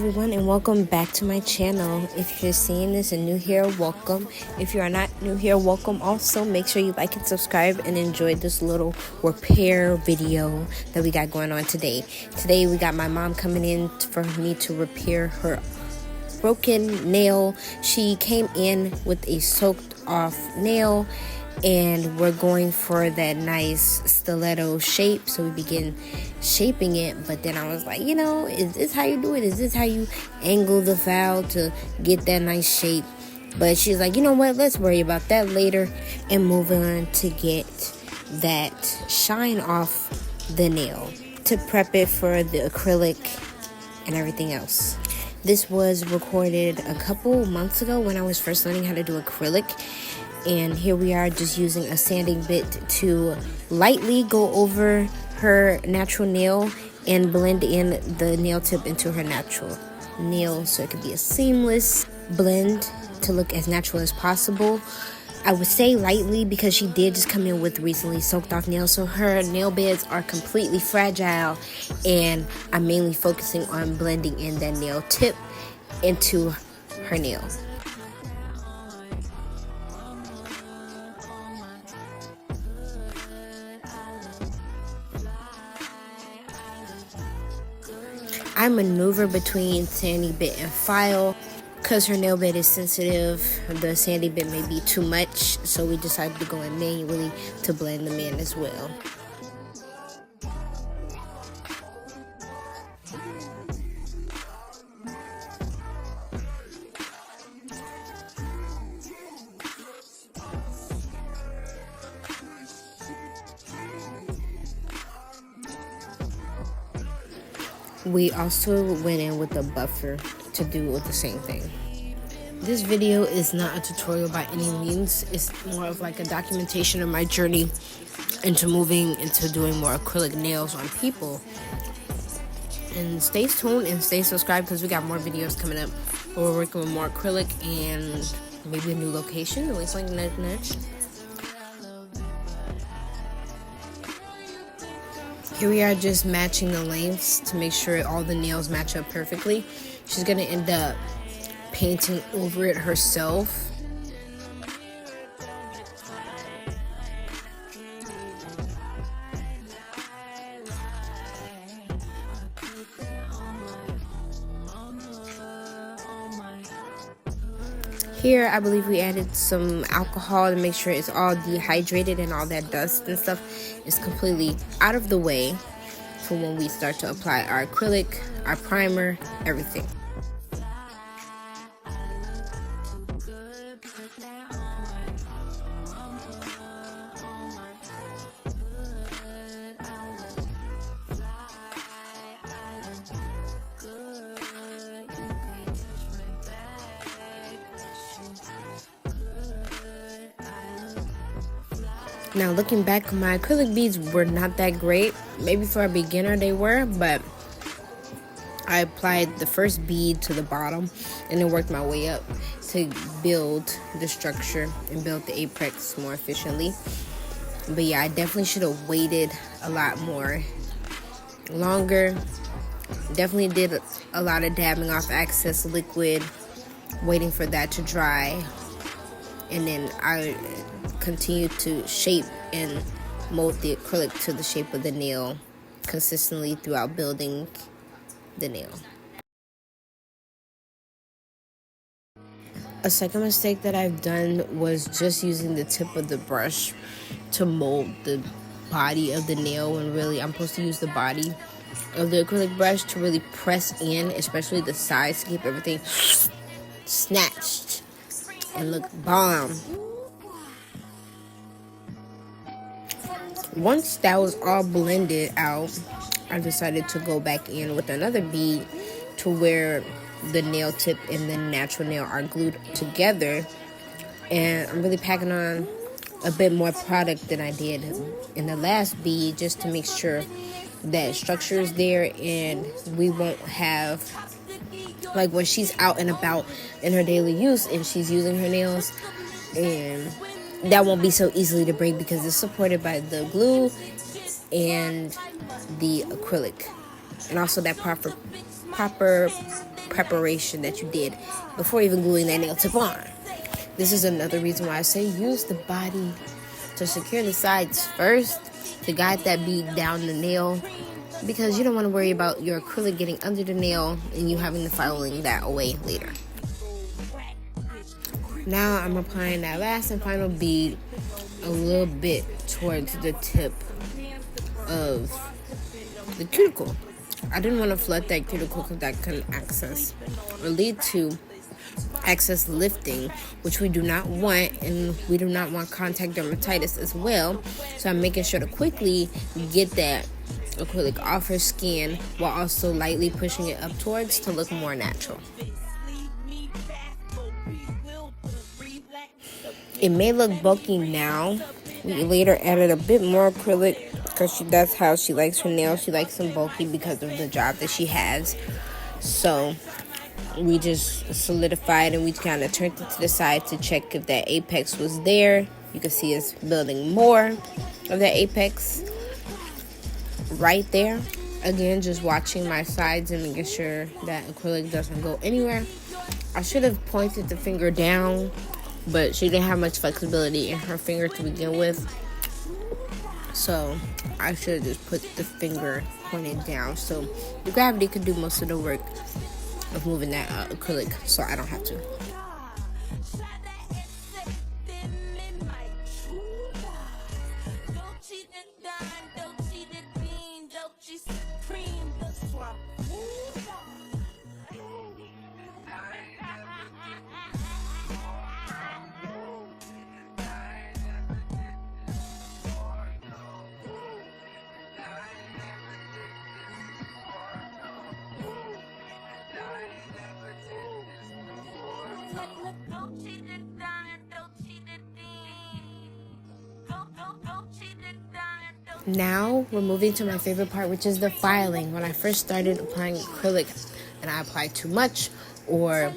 everyone, and welcome back to my channel. If you're seeing this and new here, welcome. If you are not new here, welcome also. Make sure you like and subscribe and enjoy this little repair video that we got going on today. Today we got my mom coming in for me to repair her broken nail. She came in with a soaked off nail, and we're going for that nice stiletto shape, so we begin shaping it. But then I was like, is this how you do it? Is this how you angle the file to get that nice shape? But she's like, you know what, let's worry about that later and move on to get that shine off the nail to prep it for the acrylic and everything else. This was recorded a couple months ago when I was first learning how to do acrylic. And here we are just using a sanding bit to lightly go over her natural nail and blend in the nail tip into her natural nail so it could be a seamless blend to look as natural as possible. I would say lightly because she did just come in with recently soaked off nails, so her nail beds are completely fragile, and I'm mainly focusing on blending in that nail tip into her nail. I maneuver between sanding bit and file because her nail bed is sensitive. The sanding bit may be too much, so we decided to go in manually to blend them in as well. We also went in with a buffer to do with the same thing. This video is not a tutorial by any means. It's more of like a documentation of my journey into moving into doing more acrylic nails on people. And stay tuned and stay subscribed because we got more videos coming up. We're working with more acrylic and maybe a new location. At least like nudge. Here we are just matching the lengths to make sure all the nails match up perfectly. She's going to end up painting over it herself. Here, I believe we added some alcohol to make sure it's all dehydrated and all that dust and stuff is completely out of the way for when we start to apply our acrylic, our primer, everything. Now looking back, my acrylic beads were not that great. Maybe for a beginner they were, but I applied the first bead to the bottom and then worked my way up to build the structure and build the apex more efficiently. But yeah, I definitely should have waited a lot more longer. Definitely did a lot of dabbing off excess liquid, waiting for that to dry. And then I continue to shape and mold the acrylic to the shape of the nail consistently throughout building the nail. A second mistake that I've done was just using the tip of the brush to mold the body of the nail, when really I'm supposed to use the body of the acrylic brush to really press in, especially the sides, to keep everything snatched and look bomb. Once that was all blended out, I decided to go back in with another bead to where the nail tip and the natural nail are glued together. And I'm really packing on a bit more product than I did in the last bead, just to make sure that structure is there and we won't have, like when she's out and about in her daily use and she's using her nails, and that won't be so easily to break because it's supported by the glue and the acrylic, and also that proper proper preparation that you did before even gluing that nail tip on. This is another reason why I say use the body to secure the sides first to guide that bead down the nail, because you don't want to worry about your acrylic getting under the nail and you having to filing that away later. Now I'm applying that last and final bead a little bit towards the tip of the cuticle. I didn't want to flood that cuticle because that can access or lead to excess lifting, which we do not want, and we do not want contact dermatitis as well. So I'm making sure to quickly get that acrylic off her skin while also lightly pushing it up towards to look more natural. It may look bulky now. We later added a bit more acrylic because that's how she likes her nails. She likes them bulky because of the job that she has. So we just solidified and we kind of turned it to the side to check if that apex was there. You can see us building more of that apex right there. Again, just watching my sides and making sure that acrylic doesn't go anywhere. I should have pointed the finger down, but she didn't have much flexibility in her finger to begin with. So I should have just put the finger pointed down so the gravity could do most of the work of moving that acrylic, so I don't have to. Now we're moving to my favorite part, which is the filing. When I first started applying acrylic and I applied too much, or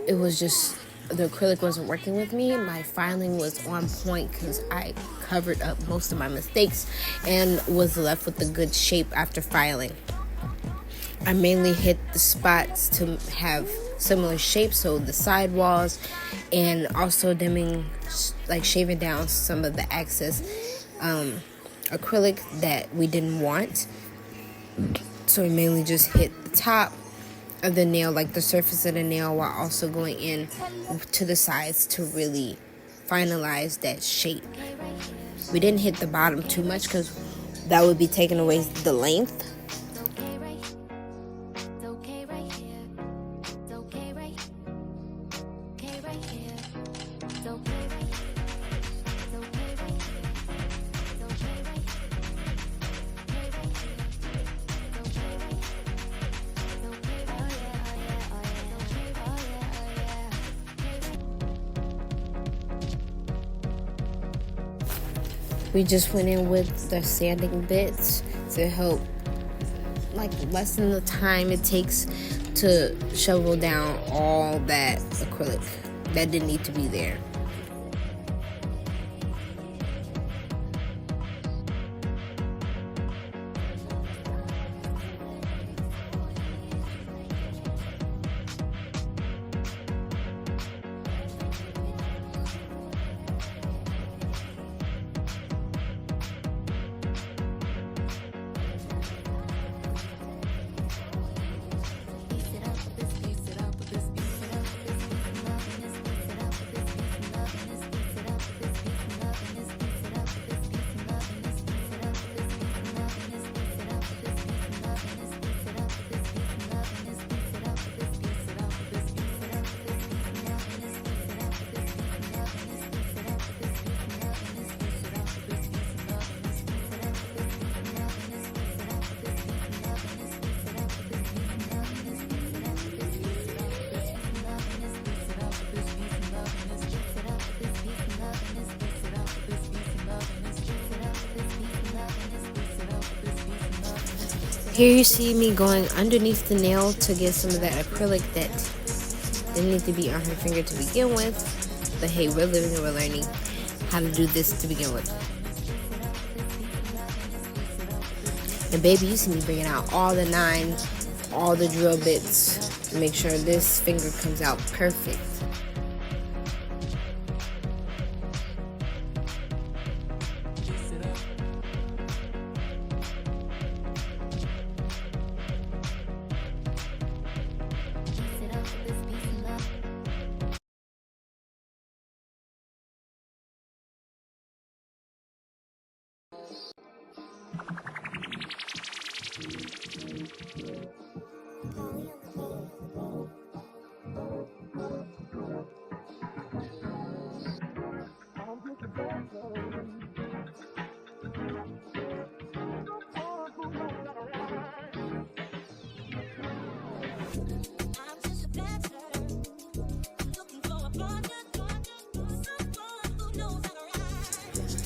it was just the acrylic wasn't working with me, my filing was on point because I covered up most of my mistakes and was left with a good shape after filing. I mainly hit the spots to have similar shapes, so the side walls, and also dimming, like shaving down some of the excess acrylic that we didn't want. So we mainly just hit the top of the nail, like the surface of the nail, while also going in to the sides to really finalize that shape. We didn't hit the bottom too much because that would be taking away the length. We just went in with the sanding bits to help lessen the time it takes to shovel down all that acrylic that didn't need to be there. Here you see me going underneath the nail to get some of that acrylic that didn't need to be on her finger to begin with. But hey, we're living and we're learning how to do this to begin with. And baby, you see me bringing out all the 9 all the drill bits. Make sure this finger comes out perfect.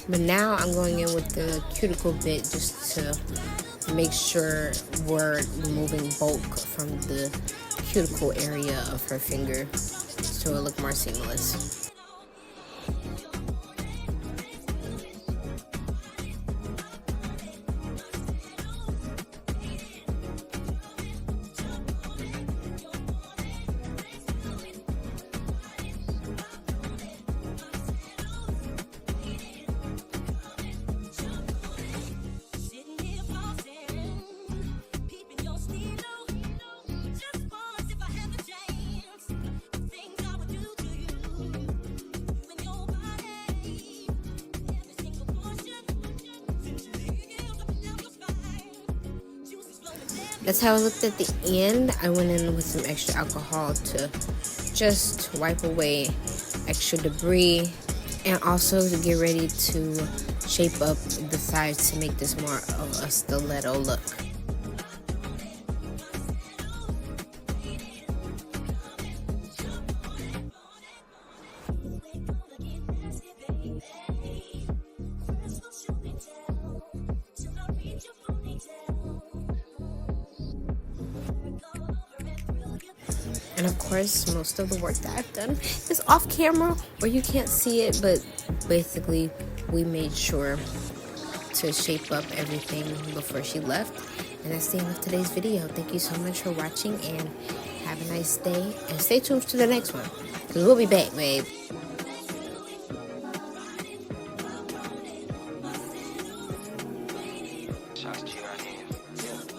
But now I'm going in with the cuticle bit just to make sure we're removing bulk from the cuticle area of her finger so it'll look more seamless. That's how it looked at the end. I went in with some extra alcohol to just wipe away extra debris and also to get ready to shape up the sides to make this more of a stiletto look. And of course, most of the work that I've done is off camera or you can't see it, but basically we made sure to shape up everything before she left. And that's the end of today's video. Thank you so much for watching and have a nice day. And stay tuned to the next one because we'll be back, babe. Shots to you right here.